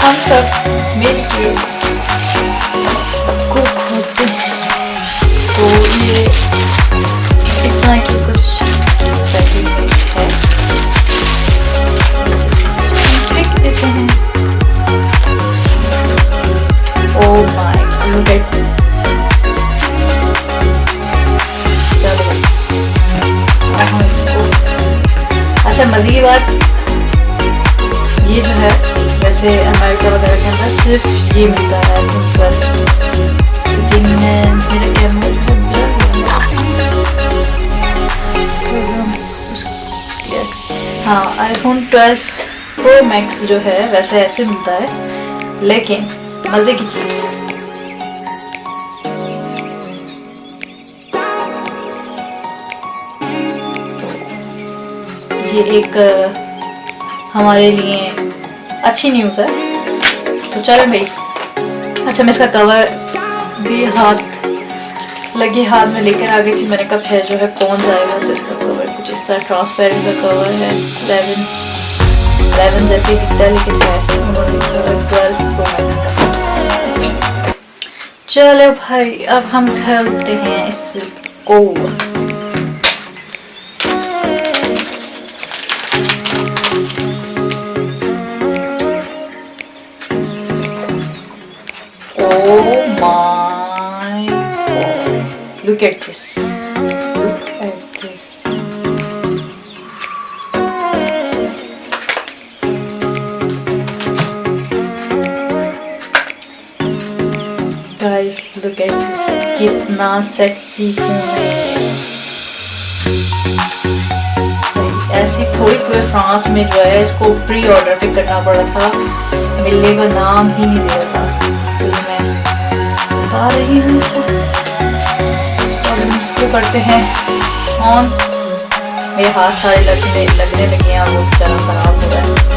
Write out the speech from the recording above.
हम सब मिल के को खोलते हैं। तो ये इस तरह की कुछ पैकिंग है, फेंक देते हैं। Oh my look at this. चलो हम इसको, अच्छा मजे की बात ये जो है, वैसे अमेरिका वगैरह के अंदर सिर्फ ये मिलता है iPhone 12, लेकिन मेरा कैमरा जो है ब्लर हो गया। हाँ iPhone 12 Pro Max जो है वैसे ऐसे मिलता है, लेकिन मज़े की चीज़ ये एक हमारे लिए अच्छी न्यूज़ है। तो चलो भाई, अच्छा मैं इसका कवर भी लगे हाथ में लेकर आ गई थी। मैंने कहा फिर जो है कौन जाएगा, तो इसका कवर कुछ इस तरह ट्रांसपेरेंट का कवर है। 11 जैसे ही दिखता है, लेकिन है उन्होंने 12 Pro Max का। चलो भाई अब हम खोलते हैं इसको। Look at this. Look at this. Guys, look at this. कितना सेक्सी फोन है। ऐसी थोड़ी पूरे फ्रांस में जो है इसको प्री ऑर्डर भी करना पड़ा था, मिलने का नाम ही नहीं दे रहा था। तो मैं बता रही हूँ इसको करते हैं ऑन। मेरे हाथ सारे लगने लगे हैं, वो बेचारा खराब हो रहा है।